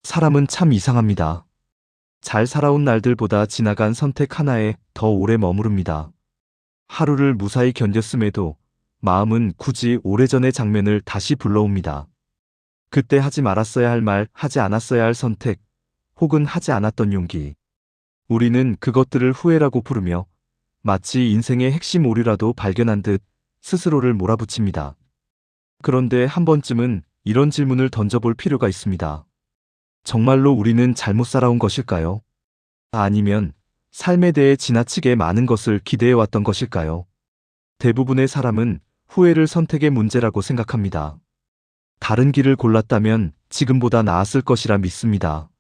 사람은 참 이상합니다. 잘 살아온 날들보다 지나간 선택 하나에 더 오래 머무릅니다. 하루를 무사히 견뎠음에도 마음은 굳이 오래전의 장면을 다시 불러옵니다. 그때 하지 말았어야 할 말, 하지 않았어야 할 선택, 혹은 하지 않았던 용기. 우리는 그것들을 후회라고 부르며 마치 인생의 핵심 오류라도 발견한 듯 스스로를 몰아붙입니다. 그런데 한 번쯤은 이런 질문을 던져볼 필요가 있습니다. 정말로 우리는 잘못 살아온 것일까요? 아니면 삶에 대해 지나치게 많은 것을 기대해왔던 것일까요? 대부분의 사람은 후회를 선택의 문제라고 생각합니다. 다른 길을 골랐다면 지금보다 나았을 것이라 믿습니다.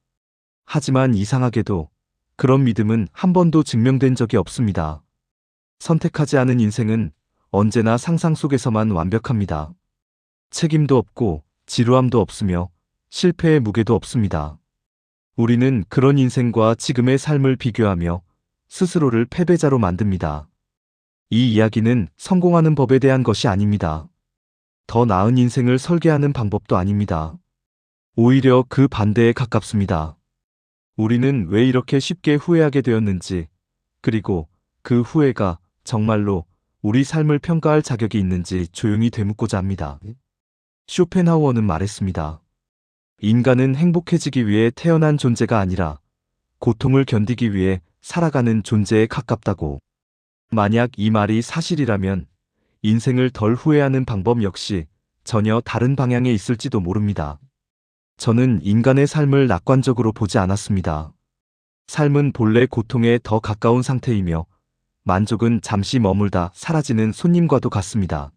하지만 이상하게도 그런 믿음은 한 번도 증명된 적이 없습니다. 선택하지 않은 인생은 언제나 상상 속에서만 완벽합니다. 책임도 없고 지루함도 없으며 실패의 무게도 없습니다. 우리는 그런 인생과 지금의 삶을 비교하며 스스로를 패배자로 만듭니다. 이 이야기는 성공하는 법에 대한 것이 아닙니다. 더 나은 인생을 설계하는 방법도 아닙니다. 오히려 그 반대에 가깝습니다. 우리는 왜 이렇게 쉽게 후회하게 되었는지, 그리고 그 후회가 정말로 우리 삶을 평가할 자격이 있는지 조용히 되묻고자 합니다. 쇼펜하우어는 말했습니다. 인간은 행복해지기 위해 태어난 존재가 아니라 고통을 견디기 위해 살아가는 존재에 가깝다고. 만약 이 말이 사실이라면 인생을 덜 후회하는 방법 역시 전혀 다른 방향에 있을지도 모릅니다. 저는 인간의 삶을 낙관적으로 보지 않았습니다. 삶은 본래 고통에 더 가까운 상태이며 만족은 잠시 머물다 사라지는 손님과도 같습니다.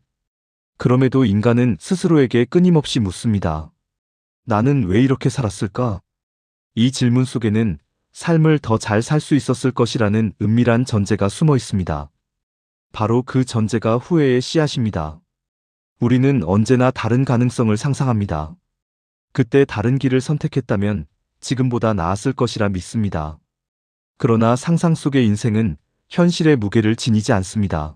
그럼에도 인간은 스스로에게 끊임없이 묻습니다. 나는 왜 이렇게 살았을까? 이 질문 속에는 삶을 더 잘 살 수 있었을 것이라는 은밀한 전제가 숨어 있습니다. 바로 그 전제가 후회의 씨앗입니다. 우리는 언제나 다른 가능성을 상상합니다. 그때 다른 길을 선택했다면 지금보다 나았을 것이라 믿습니다. 그러나 상상 속의 인생은 현실의 무게를 지니지 않습니다.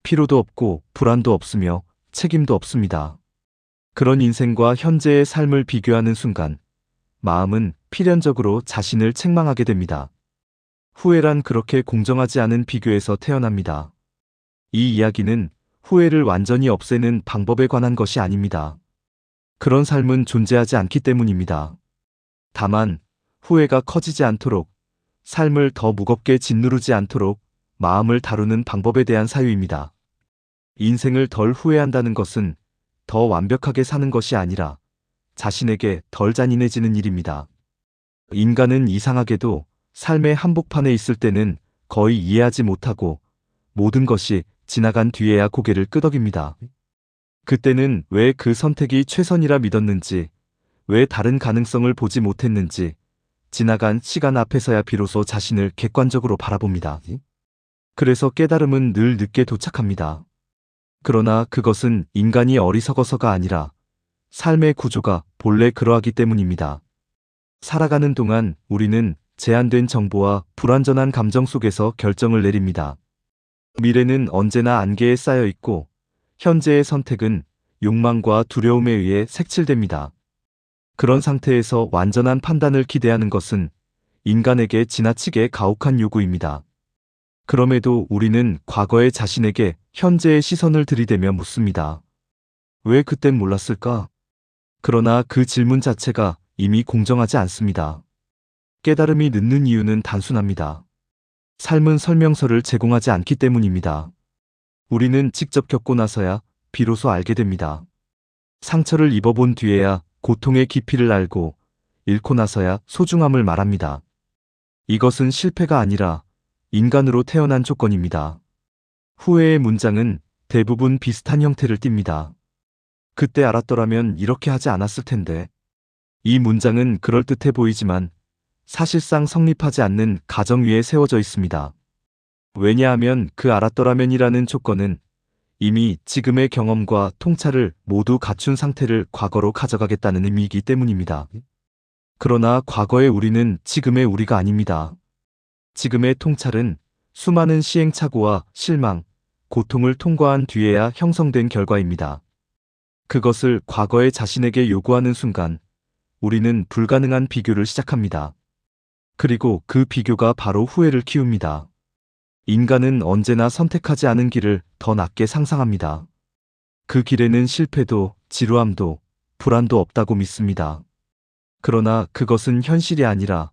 피로도 없고 불안도 없으며 책임도 없습니다. 그런 인생과 현재의 삶을 비교하는 순간 마음은 필연적으로 자신을 책망하게 됩니다. 후회란 그렇게 공정하지 않은 비교에서 태어납니다. 이 이야기는 후회를 완전히 없애는 방법에 관한 것이 아닙니다. 그런 삶은 존재하지 않기 때문입니다. 다만 후회가 커지지 않도록, 삶을 더 무겁게 짓누르지 않도록 마음을 다루는 방법에 대한 사유입니다. 인생을 덜 후회한다는 것은 더 완벽하게 사는 것이 아니라 자신에게 덜 잔인해지는 일입니다. 인간은 이상하게도 삶의 한복판에 있을 때는 거의 이해하지 못하고 모든 것이 지나간 뒤에야 고개를 끄덕입니다. 그때는 왜 그 선택이 최선이라 믿었는지, 왜 다른 가능성을 보지 못했는지, 지나간 시간 앞에서야 비로소 자신을 객관적으로 바라봅니다. 그래서 깨달음은 늘 늦게 도착합니다. 그러나 그것은 인간이 어리석어서가 아니라 삶의 구조가 본래 그러하기 때문입니다. 살아가는 동안 우리는 제한된 정보와 불완전한 감정 속에서 결정을 내립니다. 미래는 언제나 안개에 쌓여 있고 현재의 선택은 욕망과 두려움에 의해 색칠됩니다. 그런 상태에서 완전한 판단을 기대하는 것은 인간에게 지나치게 가혹한 요구입니다. 그럼에도 우리는 과거의 자신에게 현재의 시선을 들이대며 묻습니다. 왜 그땐 몰랐을까? 그러나 그 질문 자체가 이미 공정하지 않습니다. 깨달음이 늦는 이유는 단순합니다. 삶은 설명서를 제공하지 않기 때문입니다. 우리는 직접 겪고 나서야 비로소 알게 됩니다. 상처를 입어본 뒤에야 고통의 깊이를 알고 잃고 나서야 소중함을 말합니다. 이것은 실패가 아니라 인간으로 태어난 조건입니다. 후회의 문장은 대부분 비슷한 형태를 띱니다. 그때 알았더라면 이렇게 하지 않았을 텐데. 이 문장은 그럴듯해 보이지만 사실상 성립하지 않는 가정 위에 세워져 있습니다. 왜냐하면 그 알았더라면이라는 조건은 이미 지금의 경험과 통찰을 모두 갖춘 상태를 과거로 가져가겠다는 의미이기 때문입니다. 그러나 과거의 우리는 지금의 우리가 아닙니다. 지금의 통찰은 수많은 시행착오와 실망, 고통을 통과한 뒤에야 형성된 결과입니다. 그것을 과거의 자신에게 요구하는 순간 우리는 불가능한 비교를 시작합니다. 그리고 그 비교가 바로 후회를 키웁니다. 인간은 언제나 선택하지 않은 길을 더 낮게 상상합니다. 그 길에는 실패도, 지루함도, 불안도 없다고 믿습니다. 그러나 그것은 현실이 아니라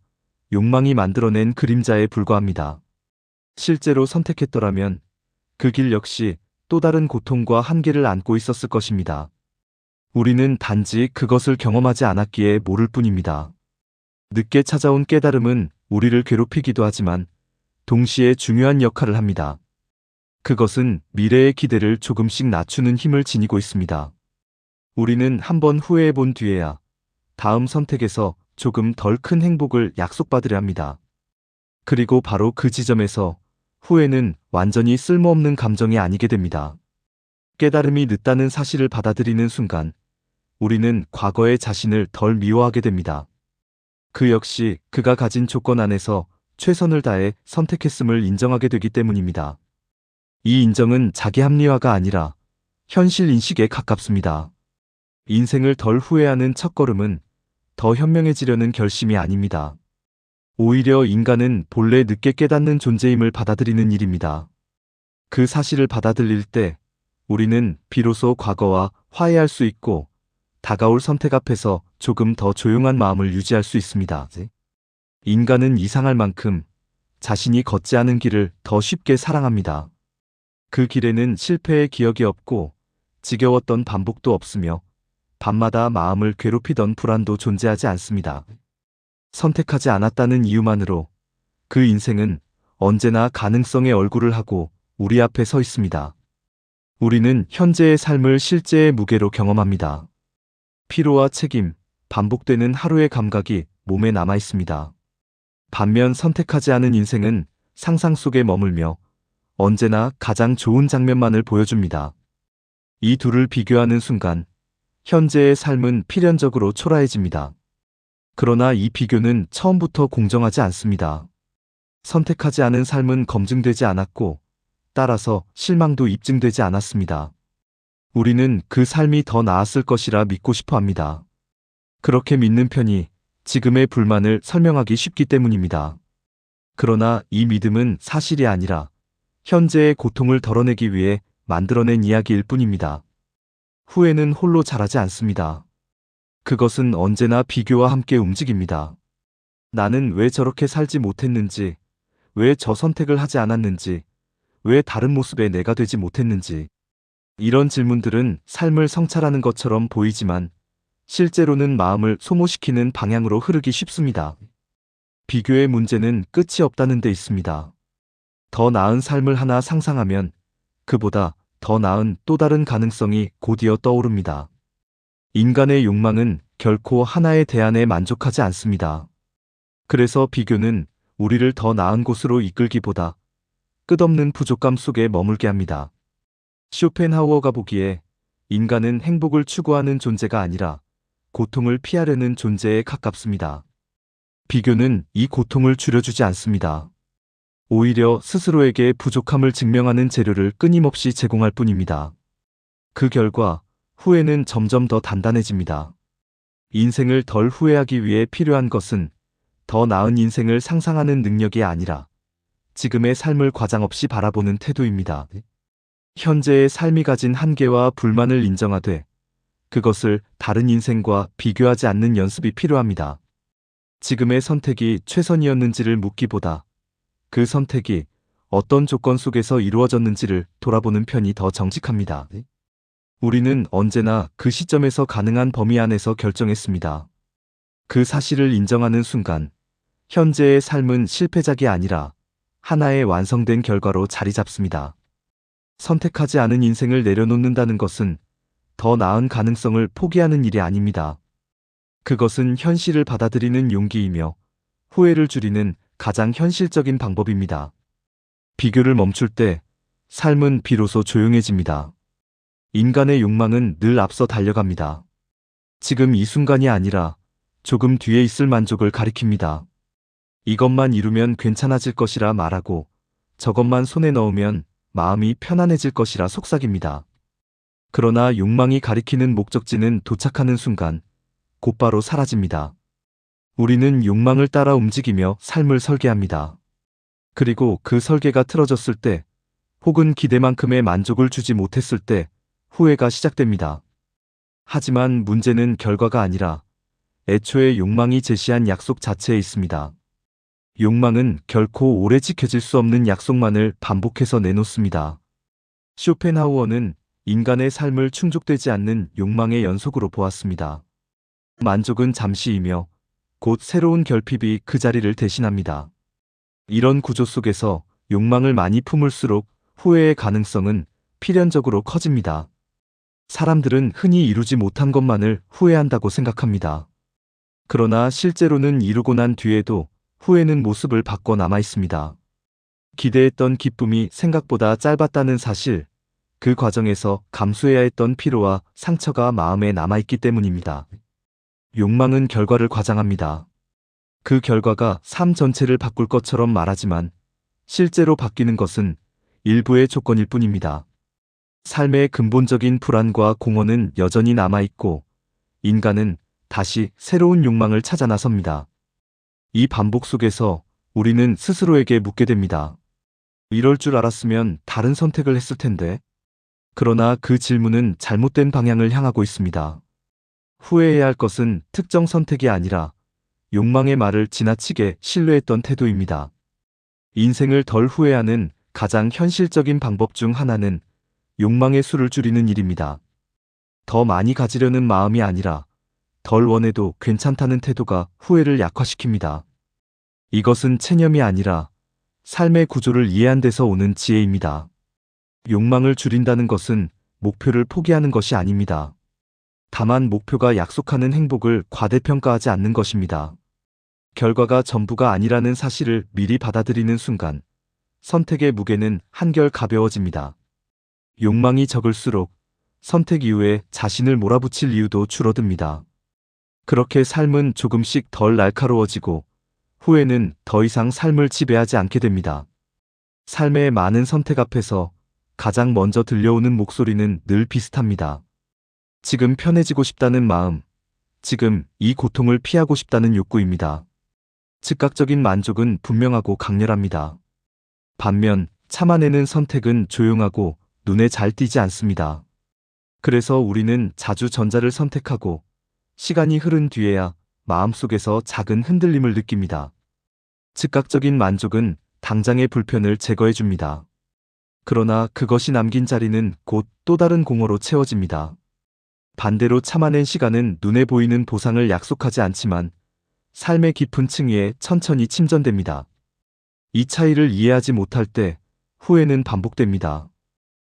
욕망이 만들어낸 그림자에 불과합니다. 실제로 선택했더라면 그 길 역시 또 다른 고통과 한계를 안고 있었을 것입니다. 우리는 단지 그것을 경험하지 않았기에 모를 뿐입니다. 늦게 찾아온 깨달음은 우리를 괴롭히기도 하지만 동시에 중요한 역할을 합니다. 그것은 미래의 기대를 조금씩 낮추는 힘을 지니고 있습니다. 우리는 한번 후회해 본 뒤에야 다음 선택에서 조금 덜 큰 행복을 약속받으려 합니다. 그리고 바로 그 지점에서 후회는 완전히 쓸모없는 감정이 아니게 됩니다. 깨달음이 늦다는 사실을 받아들이는 순간 우리는 과거의 자신을 덜 미워하게 됩니다. 그 역시 그가 가진 조건 안에서 최선을 다해 선택했음을 인정하게 되기 때문입니다. 이 인정은 자기 합리화가 아니라 현실 인식에 가깝습니다. 인생을 덜 후회하는 첫걸음은 더 현명해지려는 결심이 아닙니다. 오히려 인간은 본래 늦게 깨닫는 존재임을 받아들이는 일입니다. 그 사실을 받아들일 때 우리는 비로소 과거와 화해할 수 있고 다가올 선택 앞에서 조금 더 조용한 마음을 유지할 수 있습니다. 인간은 이상할 만큼 자신이 걷지 않은 길을 더 쉽게 사랑합니다. 그 길에는 실패의 기억이 없고 지겨웠던 반복도 없으며 밤마다 마음을 괴롭히던 불안도 존재하지 않습니다. 선택하지 않았다는 이유만으로 그 인생은 언제나 가능성의 얼굴을 하고 우리 앞에 서 있습니다. 우리는 현재의 삶을 실제의 무게로 경험합니다. 피로와 책임, 반복되는 하루의 감각이 몸에 남아 있습니다. 반면 선택하지 않은 인생은 상상 속에 머물며 언제나 가장 좋은 장면만을 보여줍니다. 이 둘을 비교하는 순간 현재의 삶은 필연적으로 초라해집니다. 그러나 이 비교는 처음부터 공정하지 않습니다. 선택하지 않은 삶은 검증되지 않았고 따라서 실망도 입증되지 않았습니다. 우리는 그 삶이 더 나았을 것이라 믿고 싶어 합니다. 그렇게 믿는 편이 지금의 불만을 설명하기 쉽기 때문입니다. 그러나 이 믿음은 사실이 아니라 현재의 고통을 덜어내기 위해 만들어낸 이야기일 뿐입니다. 후회는 홀로 자라지 않습니다. 그것은 언제나 비교와 함께 움직입니다. 나는 왜 저렇게 살지 못했는지, 왜 저 선택을 하지 않았는지, 왜 다른 모습의 내가 되지 못했는지. 이런 질문들은 삶을 성찰하는 것처럼 보이지만 실제로는 마음을 소모시키는 방향으로 흐르기 쉽습니다. 비교의 문제는 끝이 없다는 데 있습니다. 더 나은 삶을 하나 상상하면 그보다 더 나은 또 다른 가능성이 곧이어 떠오릅니다. 인간의 욕망은 결코 하나의 대안에 만족하지 않습니다. 그래서 비교는 우리를 더 나은 곳으로 이끌기보다 끝없는 부족감 속에 머물게 합니다. 쇼펜하우어가 보기에 인간은 행복을 추구하는 존재가 아니라 고통을 피하려는 존재에 가깝습니다. 비교는 이 고통을 줄여주지 않습니다. 오히려 스스로에게 부족함을 증명하는 재료를 끊임없이 제공할 뿐입니다. 그 결과 후회는 점점 더 단단해집니다. 인생을 덜 후회하기 위해 필요한 것은 더 나은 인생을 상상하는 능력이 아니라 지금의 삶을 과장 없이 바라보는 태도입니다. 현재의 삶이 가진 한계와 불만을 인정하되 그것을 다른 인생과 비교하지 않는 연습이 필요합니다. 지금의 선택이 최선이었는지를 묻기보다 그 선택이 어떤 조건 속에서 이루어졌는지를 돌아보는 편이 더 정직합니다. 우리는 언제나 그 시점에서 가능한 범위 안에서 결정했습니다. 그 사실을 인정하는 순간 현재의 삶은 실패작이 아니라 하나의 완성된 결과로 자리 잡습니다. 선택하지 않은 인생을 내려놓는다는 것은 더 나은 가능성을 포기하는 일이 아닙니다. 그것은 현실을 받아들이는 용기이며 후회를 줄이는 가장 현실적인 방법입니다. 비교를 멈출 때 삶은 비로소 조용해집니다. 인간의 욕망은 늘 앞서 달려갑니다. 지금 이 순간이 아니라 조금 뒤에 있을 만족을 가리킵니다. 이것만 이루면 괜찮아질 것이라 말하고 저것만 손에 넣으면 마음이 편안해질 것이라 속삭입니다. 그러나 욕망이 가리키는 목적지는 도착하는 순간 곧바로 사라집니다. 우리는 욕망을 따라 움직이며 삶을 설계합니다. 그리고 그 설계가 틀어졌을 때, 혹은 기대만큼의 만족을 주지 못했을 때 후회가 시작됩니다. 하지만 문제는 결과가 아니라 애초에 욕망이 제시한 약속 자체에 있습니다. 욕망은 결코 오래 지켜질 수 없는 약속만을 반복해서 내놓습니다. 쇼펜하우어는 인간의 삶을 충족되지 않는 욕망의 연속으로 보았습니다. 만족은 잠시이며 곧 새로운 결핍이 그 자리를 대신합니다. 이런 구조 속에서 욕망을 많이 품을수록 후회의 가능성은 필연적으로 커집니다. 사람들은 흔히 이루지 못한 것만을 후회한다고 생각합니다. 그러나 실제로는 이루고 난 뒤에도 후회는 모습을 바꿔 남아 있습니다. 기대했던 기쁨이 생각보다 짧았다는 사실, 그 과정에서 감수해야 했던 피로와 상처가 마음에 남아있기 때문입니다. 욕망은 결과를 과장합니다. 그 결과가 삶 전체를 바꿀 것처럼 말하지만 실제로 바뀌는 것은 일부의 조건일 뿐입니다. 삶의 근본적인 불안과 공허는 여전히 남아있고 인간은 다시 새로운 욕망을 찾아 나섭니다. 이 반복 속에서 우리는 스스로에게 묻게 됩니다. 이럴 줄 알았으면 다른 선택을 했을 텐데. 그러나 그 질문은 잘못된 방향을 향하고 있습니다. 후회해야 할 것은 특정 선택이 아니라 욕망의 말을 지나치게 신뢰했던 태도입니다. 인생을 덜 후회하는 가장 현실적인 방법 중 하나는 욕망의 수를 줄이는 일입니다. 더 많이 가지려는 마음이 아니라 덜 원해도 괜찮다는 태도가 후회를 약화시킵니다. 이것은 체념이 아니라 삶의 구조를 이해한 데서 오는 지혜입니다. 욕망을 줄인다는 것은 목표를 포기하는 것이 아닙니다. 다만 목표가 약속하는 행복을 과대평가하지 않는 것입니다. 결과가 전부가 아니라는 사실을 미리 받아들이는 순간 선택의 무게는 한결 가벼워집니다. 욕망이 적을수록 선택 이후에 자신을 몰아붙일 이유도 줄어듭니다. 그렇게 삶은 조금씩 덜 날카로워지고 후회는 더 이상 삶을 지배하지 않게 됩니다. 삶의 많은 선택 앞에서 가장 먼저 들려오는 목소리는 늘 비슷합니다. 지금 편해지고 싶다는 마음, 지금 이 고통을 피하고 싶다는 욕구입니다. 즉각적인 만족은 분명하고 강렬합니다. 반면 참아내는 선택은 조용하고 눈에 잘 띄지 않습니다. 그래서 우리는 자주 전자를 선택하고 시간이 흐른 뒤에야 마음속에서 작은 흔들림을 느낍니다. 즉각적인 만족은 당장의 불편을 제거해 줍니다. 그러나 그것이 남긴 자리는 곧 또 다른 공허로 채워집니다. 반대로 참아낸 시간은 눈에 보이는 보상을 약속하지 않지만 삶의 깊은 층위에 천천히 침전됩니다. 이 차이를 이해하지 못할 때 후회는 반복됩니다.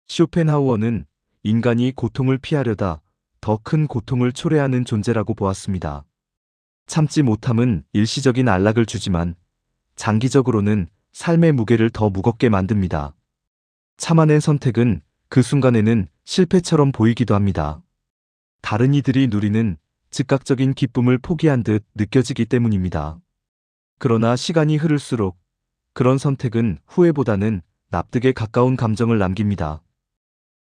쇼펜하우어는 인간이 고통을 피하려다 더 큰 고통을 초래하는 존재라고 보았습니다. 참지 못함은 일시적인 안락을 주지만 장기적으로는 삶의 무게를 더 무겁게 만듭니다. 참아낸 선택은 그 순간에는 실패처럼 보이기도 합니다. 다른 이들이 누리는 즉각적인 기쁨을 포기한 듯 느껴지기 때문입니다. 그러나 시간이 흐를수록 그런 선택은 후회보다는 납득에 가까운 감정을 남깁니다.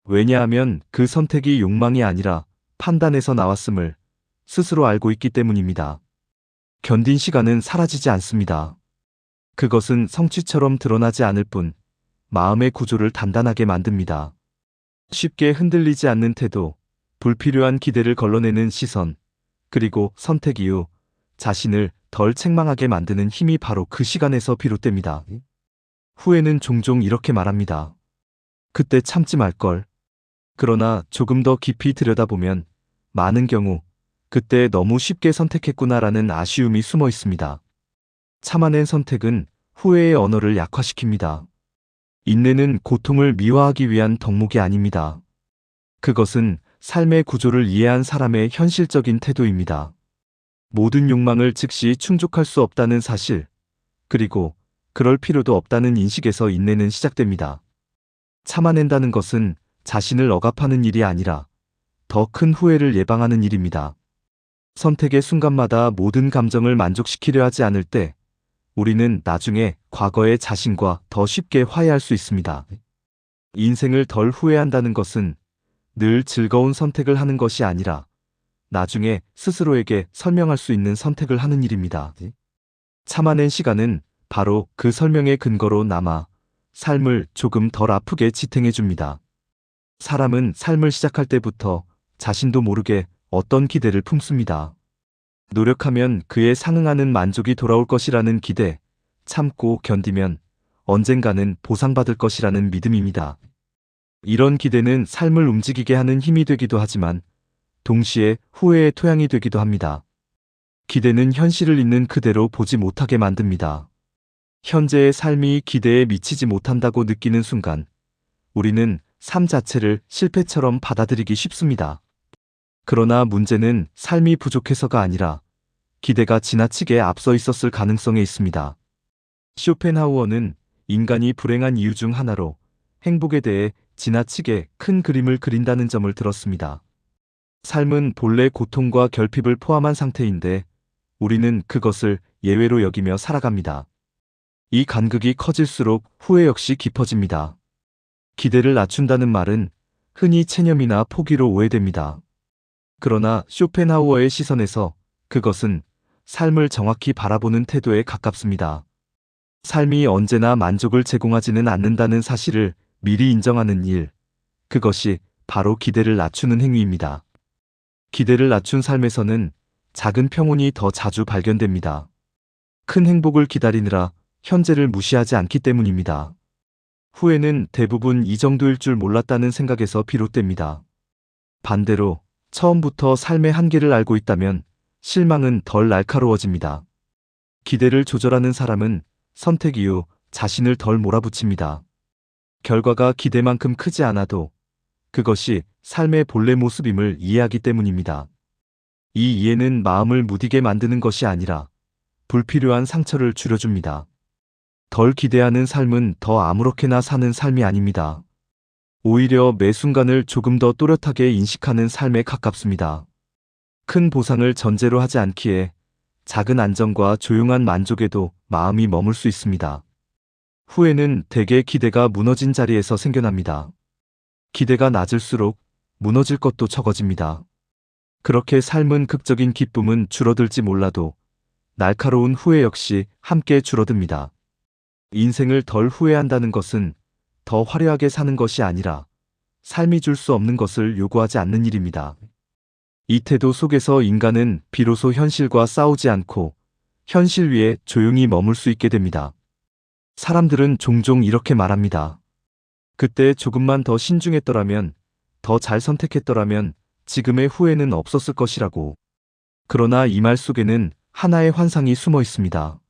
왜냐하면 그 선택이 욕망이 아니라 판단에서 나왔음을 스스로 알고 있기 때문입니다. 견딘 시간은 사라지지 않습니다. 그것은 성취처럼 드러나지 않을 뿐 마음의 구조를 단단하게 만듭니다. 쉽게 흔들리지 않는 태도, 불필요한 기대를 걸러내는 시선, 그리고 선택 이후 자신을 덜 책망하게 만드는 힘이 바로 그 시간에서 비롯됩니다. 후회는 종종 이렇게 말합니다. 그때 참지 말걸. 그러나 조금 더 깊이 들여다보면 많은 경우 그때 너무 쉽게 선택했구나라는 아쉬움이 숨어 있습니다. 참아낸 선택은 후회의 언어를 약화시킵니다. 인내는 고통을 미화하기 위한 덕목이 아닙니다. 그것은 삶의 구조를 이해한 사람의 현실적인 태도입니다. 모든 욕망을 즉시 충족할 수 없다는 사실, 그리고 그럴 필요도 없다는 인식에서 인내는 시작됩니다. 참아낸다는 것은 자신을 억압하는 일이 아니라 더 큰 후회를 예방하는 일입니다. 선택의 순간마다 모든 감정을 만족시키려 하지 않을 때 우리는 나중에 과거의 자신과 더 쉽게 화해할 수 있습니다. 인생을 덜 후회한다는 것은 늘 즐거운 선택을 하는 것이 아니라 나중에 스스로에게 설명할 수 있는 선택을 하는 일입니다. 참아낸 시간은 바로 그 설명의 근거로 남아 삶을 조금 덜 아프게 지탱해 줍니다. 사람은 삶을 시작할 때부터 자신도 모르게 어떤 기대를 품습니다. 노력하면 그에 상응하는 만족이 돌아올 것이라는 기대, 참고 견디면 언젠가는 보상받을 것이라는 믿음입니다. 이런 기대는 삶을 움직이게 하는 힘이 되기도 하지만 동시에 후회의 토양이 되기도 합니다. 기대는 현실을 있는 그대로 보지 못하게 만듭니다. 현재의 삶이 기대에 미치지 못한다고 느끼는 순간 우리는 삶 자체를 실패처럼 받아들이기 쉽습니다. 그러나 문제는 삶이 부족해서가 아니라 기대가 지나치게 앞서 있었을 가능성에 있습니다. 쇼펜하우어는 인간이 불행한 이유 중 하나로 행복에 대해 지나치게 큰 그림을 그린다는 점을 들었습니다. 삶은 본래 고통과 결핍을 포함한 상태인데 우리는 그것을 예외로 여기며 살아갑니다. 이 간극이 커질수록 후회 역시 깊어집니다. 기대를 낮춘다는 말은 흔히 체념이나 포기로 오해됩니다. 그러나 쇼펜하우어의 시선에서 그것은 삶을 정확히 바라보는 태도에 가깝습니다. 삶이 언제나 만족을 제공하지는 않는다는 사실을 미리 인정하는 일, 그것이 바로 기대를 낮추는 행위입니다. 기대를 낮춘 삶에서는 작은 평온이 더 자주 발견됩니다. 큰 행복을 기다리느라 현재를 무시하지 않기 때문입니다. 후회는 대부분 이 정도일 줄 몰랐다는 생각에서 비롯됩니다. 반대로 처음부터 삶의 한계를 알고 있다면 실망은 덜 날카로워집니다. 기대를 조절하는 사람은 선택 이후 자신을 덜 몰아붙입니다. 결과가 기대만큼 크지 않아도 그것이 삶의 본래 모습임을 이해하기 때문입니다. 이 이해는 마음을 무디게 만드는 것이 아니라 불필요한 상처를 줄여줍니다. 덜 기대하는 삶은 더 아무렇게나 사는 삶이 아닙니다. 오히려 매 순간을 조금 더 또렷하게 인식하는 삶에 가깝습니다. 큰 보상을 전제로 하지 않기에 작은 안정과 조용한 만족에도 마음이 머물 수 있습니다. 후회는 대개 기대가 무너진 자리에서 생겨납니다. 기대가 낮을수록 무너질 것도 적어집니다. 그렇게 삶은 극적인 기쁨은 줄어들지 몰라도 날카로운 후회 역시 함께 줄어듭니다. 인생을 덜 후회한다는 것은 더 화려하게 사는 것이 아니라 삶이 줄 수 없는 것을 요구하지 않는 일입니다. 이 태도 속에서 인간은 비로소 현실과 싸우지 않고 현실 위에 조용히 머물 수 있게 됩니다. 사람들은 종종 이렇게 말합니다. 그때 조금만 더 신중했더라면, 더 잘 선택했더라면 지금의 후회는 없었을 것이라고. 그러나 이 말 속에는 하나의 환상이 숨어 있습니다.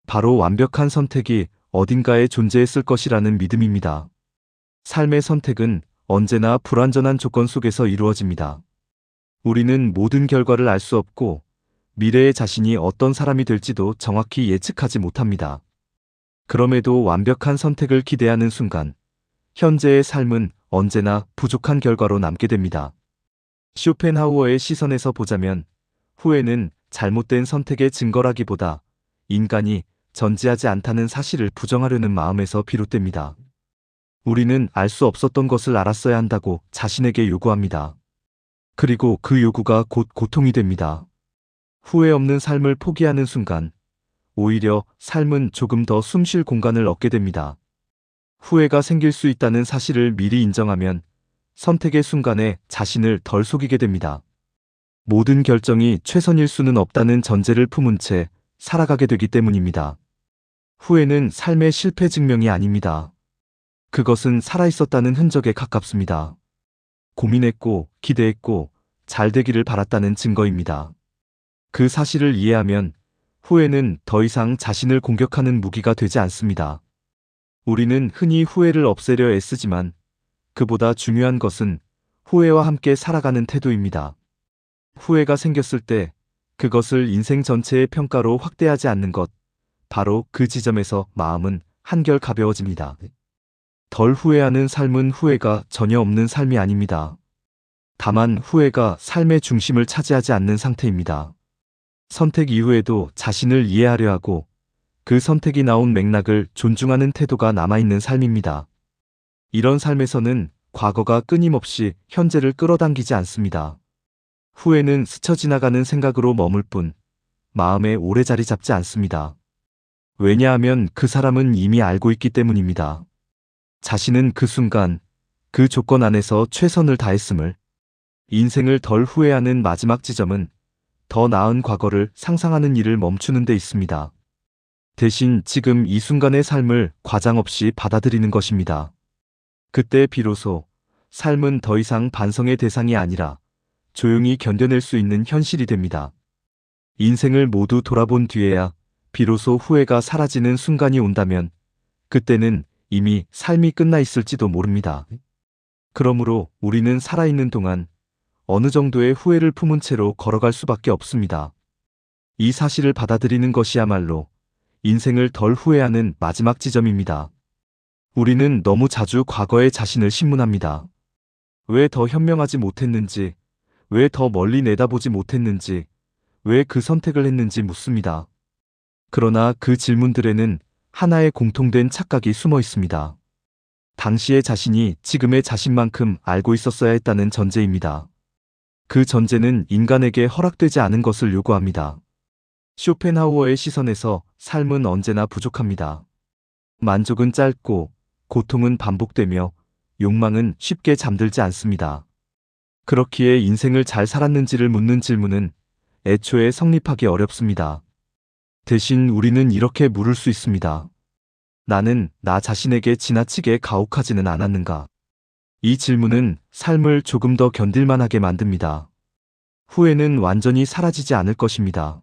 바로 완벽한 선택이 어딘가에 존재했을 것이라는 믿음입니다. 삶의 선택은 언제나 불완전한 조건 속에서 이루어집니다. 우리는 모든 결과를 알 수 없고 미래의 자신이 어떤 사람이 될지도 정확히 예측하지 못합니다. 그럼에도 완벽한 선택을 기대하는 순간 현재의 삶은 언제나 부족한 결과로 남게 됩니다. 쇼펜하우어의 시선에서 보자면 후회는 잘못된 선택의 증거라기보다 인간이 전지하지 않다는 사실을 부정하려는 마음에서 비롯됩니다. 우리는 알 수 없었던 것을 알았어야 한다고 자신에게 요구합니다. 그리고 그 요구가 곧 고통이 됩니다. 후회 없는 삶을 포기하는 순간 오히려 삶은 조금 더 숨 쉴 공간을 얻게 됩니다. 후회가 생길 수 있다는 사실을 미리 인정하면 선택의 순간에 자신을 덜 속이게 됩니다. 모든 결정이 최선일 수는 없다는 전제를 품은 채 살아가게 되기 때문입니다. 후회는 삶의 실패 증명이 아닙니다. 그것은 살아있었다는 흔적에 가깝습니다. 고민했고 기대했고 잘 되기를 바랐다는 증거입니다. 그 사실을 이해하면 후회는 더 이상 자신을 공격하는 무기가 되지 않습니다. 우리는 흔히 후회를 없애려 애쓰지만 그보다 중요한 것은 후회와 함께 살아가는 태도입니다. 후회가 생겼을 때 그것을 인생 전체의 평가로 확대하지 않는 것, 바로 그 지점에서 마음은 한결 가벼워집니다. 덜 후회하는 삶은 후회가 전혀 없는 삶이 아닙니다. 다만 후회가 삶의 중심을 차지하지 않는 상태입니다. 선택 이후에도 자신을 이해하려 하고 그 선택이 나온 맥락을 존중하는 태도가 남아있는 삶입니다. 이런 삶에서는 과거가 끊임없이 현재를 끌어당기지 않습니다. 후회는 스쳐 지나가는 생각으로 머물 뿐 마음에 오래 자리 잡지 않습니다. 왜냐하면 그 사람은 이미 알고 있기 때문입니다. 자신은 그 순간, 그 조건 안에서 최선을 다했음을. 인생을 덜 후회하는 마지막 지점은 더 나은 과거를 상상하는 일을 멈추는 데 있습니다. 대신 지금 이 순간의 삶을 과장 없이 받아들이는 것입니다. 그때 비로소 삶은 더 이상 반성의 대상이 아니라 조용히 견뎌낼 수 있는 현실이 됩니다. 인생을 모두 돌아본 뒤에야 비로소 후회가 사라지는 순간이 온다면 그때는 이미 삶이 끝나 있을지도 모릅니다. 그러므로 우리는 살아있는 동안 어느 정도의 후회를 품은 채로 걸어갈 수밖에 없습니다. 이 사실을 받아들이는 것이야말로 인생을 덜 후회하는 마지막 지점입니다. 우리는 너무 자주 과거의 자신을 신문합니다. 왜 더 현명하지 못했는지, 왜 더 멀리 내다보지 못했는지, 왜 그 선택을 했는지 묻습니다. 그러나 그 질문들에는 하나의 공통된 착각이 숨어 있습니다. 당시의 자신이 지금의 자신만큼 알고 있었어야 했다는 전제입니다. 그 전제는 인간에게 허락되지 않은 것을 요구합니다. 쇼펜하우어의 시선에서 삶은 언제나 부족합니다. 만족은 짧고 고통은 반복되며 욕망은 쉽게 잠들지 않습니다. 그렇기에 인생을 잘 살았는지를 묻는 질문은 애초에 성립하기 어렵습니다. 대신 우리는 이렇게 물을 수 있습니다. 나는 나 자신에게 지나치게 가혹하지는 않았는가? 이 질문은 삶을 조금 더 견딜만하게 만듭니다. 후회는 완전히 사라지지 않을 것입니다.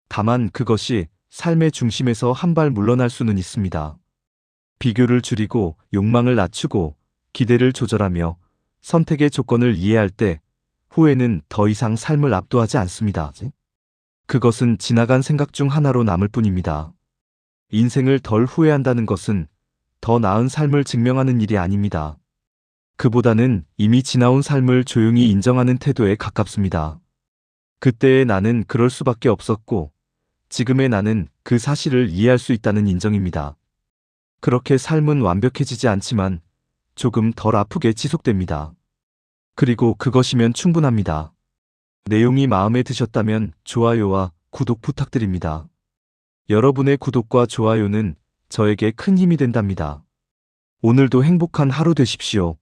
다만 그것이 삶의 중심에서 한 발 물러날 수는 있습니다. 비교를 줄이고 욕망을 낮추고 기대를 조절하며 선택의 조건을 이해할 때 후회는 더 이상 삶을 압도하지 않습니다. 그것은 지나간 생각 중 하나로 남을 뿐입니다. 인생을 덜 후회한다는 것은 더 나은 삶을 증명하는 일이 아닙니다. 그보다는 이미 지나온 삶을 조용히 인정하는 태도에 가깝습니다. 그때의 나는 그럴 수밖에 없었고 지금의 나는 그 사실을 이해할 수 있다는 인정입니다. 그렇게 삶은 완벽해지지 않지만 조금 덜 아프게 지속됩니다. 그리고 그것이면 충분합니다. 내용이 마음에 드셨다면 좋아요와 구독 부탁드립니다. 여러분의 구독과 좋아요는 저에게 큰 힘이 된답니다. 오늘도 행복한 하루 되십시오.